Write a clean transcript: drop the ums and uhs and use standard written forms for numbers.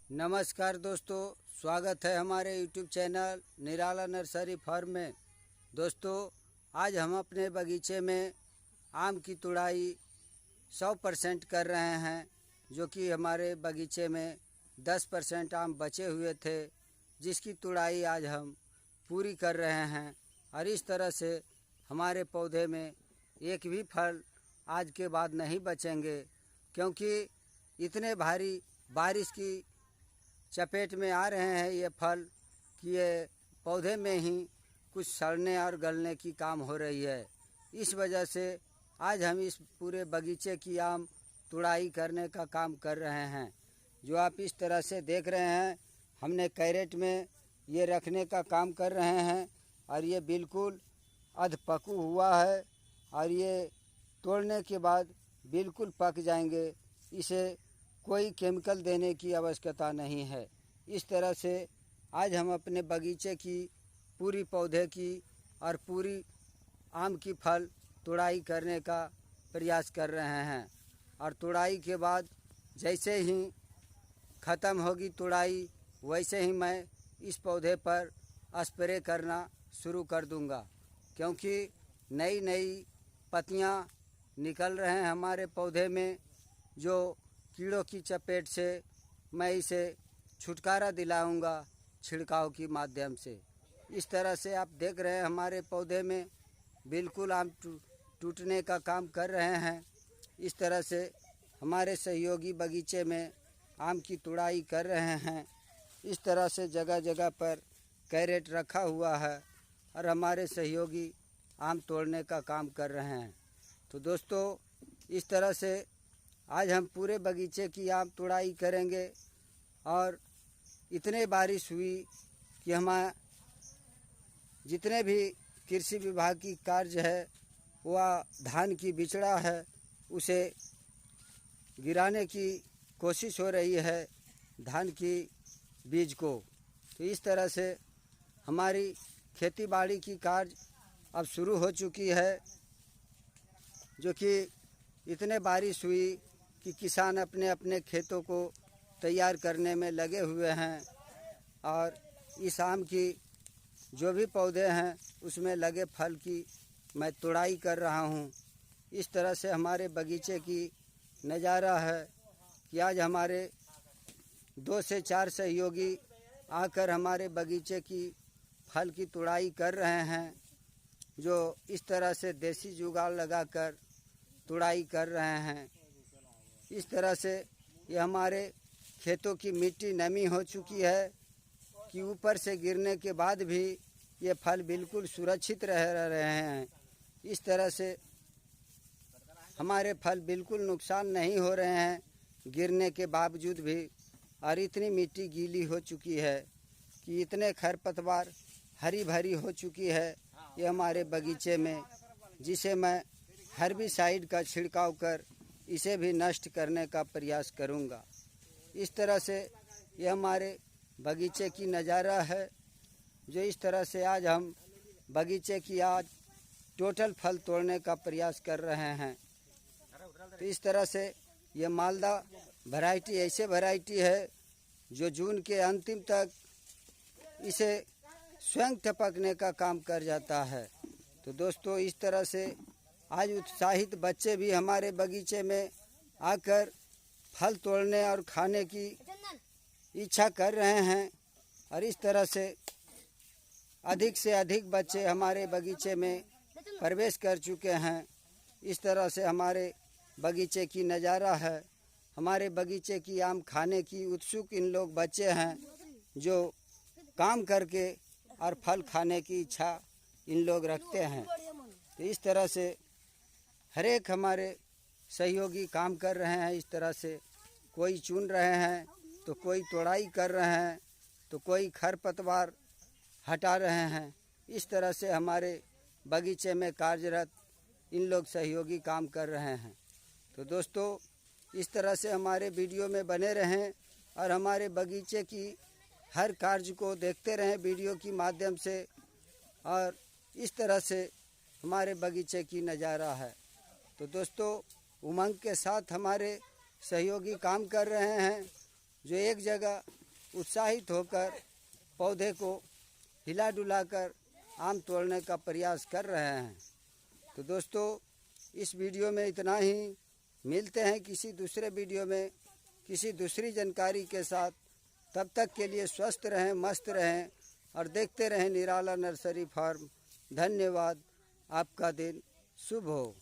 नमस्कार दोस्तों, स्वागत है हमारे YouTube चैनल निराला नर्सरी फार्म में। दोस्तों, आज हम अपने बगीचे में आम की तुड़ाई 100% कर रहे हैं, जो कि हमारे बगीचे में 10% आम बचे हुए थे, जिसकी तुड़ाई आज हम पूरी कर रहे हैं। और इस तरह से हमारे पौधे में एक भी फल आज के बाद नहीं बचेंगे, क्योंकि इतने भारी बारिश की चपेट में आ रहे हैं ये फल कि ये पौधे में ही कुछ सड़ने और गलने की काम हो रही है। इस वजह से आज हम इस पूरे बगीचे की आम तुड़ाई करने का काम कर रहे हैं। जो आप इस तरह से देख रहे हैं, हमने कैरेट में ये रखने का काम कर रहे हैं और ये बिल्कुल अध पकू हुआ है और ये तोड़ने के बाद बिल्कुल पक जाएंगे। इसे कोई केमिकल देने की आवश्यकता नहीं है। इस तरह से आज हम अपने बगीचे की पूरी पौधे की और पूरी आम की फल तुड़ाई करने का प्रयास कर रहे हैं। और तुड़ाई के बाद जैसे ही ख़त्म होगी तुड़ाई, वैसे ही मैं इस पौधे पर स्प्रे करना शुरू कर दूंगा, क्योंकि नई नई पत्तियां निकल रहे हैं हमारे पौधे में। जो कीड़ों की चपेट से मैं इसे छुटकारा दिलाऊंगा छिड़काव के माध्यम से। इस तरह से आप देख रहे हैं हमारे पौधे में बिल्कुल आम टूटने का काम कर रहे हैं। इस तरह से हमारे सहयोगी बगीचे में आम की तुड़ाई कर रहे हैं। इस तरह से जगह जगह पर कैरेट रखा हुआ है और हमारे सहयोगी आम तोड़ने का काम कर रहे हैं। तो दोस्तों, इस तरह से आज हम पूरे बगीचे की आम तुड़ाई करेंगे। और इतने बारिश हुई कि हमारे जितने भी कृषि विभाग की कार्य है, वह धान की बिचड़ा है उसे गिराने की कोशिश हो रही है, धान की बीज को। तो इस तरह से हमारी खेती बाड़ी की कार्य अब शुरू हो चुकी है, जो कि इतने बारिश हुई कि किसान अपने अपने खेतों को तैयार करने में लगे हुए हैं। और इस आम की जो भी पौधे हैं उसमें लगे फल की मैं तुड़ाई कर रहा हूँ। इस तरह से हमारे बगीचे की नज़ारा है कि आज हमारे 2 से 4 सहयोगी आकर हमारे बगीचे की फल की तुड़ाई कर रहे हैं, जो इस तरह से देसी जुगाड़ लगाकर तुड़ाई कर रहे हैं। इस तरह से ये हमारे खेतों की मिट्टी नमी हो चुकी है कि ऊपर से गिरने के बाद भी ये फल बिल्कुल सुरक्षित रह रहे हैं। इस तरह से हमारे फल बिल्कुल नुकसान नहीं हो रहे हैं गिरने के बावजूद भी। और इतनी मिट्टी गीली हो चुकी है कि इतने खरपतवार हरी भरी हो चुकी है ये हमारे बगीचे में, जिसे मैं हर्बिसाइड का छिड़काव कर इसे भी नष्ट करने का प्रयास करूंगा। इस तरह से ये हमारे बगीचे की नज़ारा है, जो इस तरह से आज हम बगीचे की आज टोटल फल तोड़ने का प्रयास कर रहे हैं। तो इस तरह से ये मालदा वैरायटी ऐसे वैरायटी है जो जून के अंतिम तक इसे स्वयं टपकने का काम कर जाता है। तो दोस्तों, इस तरह से आज उत्साहित बच्चे भी हमारे बगीचे में आकर फल तोड़ने और खाने की इच्छा कर रहे हैं। और इस तरह से अधिक बच्चे हमारे बगीचे में प्रवेश कर चुके हैं। इस तरह से हमारे बगीचे की नज़ारा है। हमारे बगीचे की आम खाने की उत्सुक इन लोग बच्चे हैं, जो काम करके और फल खाने की इच्छा इन लोग रखते हैं। तो इस तरह से हर एक हमारे सहयोगी काम कर रहे हैं। इस तरह से कोई चुन रहे हैं, तो कोई तोड़ाई कर रहे हैं, तो कोई खरपतवार हटा रहे हैं। इस तरह से हमारे बगीचे में कार्यरत इन लोग सहयोगी काम कर रहे हैं। तो दोस्तों, इस तरह से हमारे वीडियो में बने रहें और हमारे बगीचे की हर कार्य को देखते रहें वीडियो की माध्यम से। और इस तरह से हमारे बगीचे की नज़ारा है। तो दोस्तों, उमंग के साथ हमारे सहयोगी काम कर रहे हैं, जो एक जगह उत्साहित होकर पौधे को हिला डुलाकर आम तोड़ने का प्रयास कर रहे हैं। तो दोस्तों, इस वीडियो में इतना ही। मिलते हैं किसी दूसरे वीडियो में किसी दूसरी जानकारी के साथ। तब तक के लिए स्वस्थ रहें, मस्त रहें और देखते रहें निराला नर्सरी फार्म। धन्यवाद। आपका दिन शुभ हो।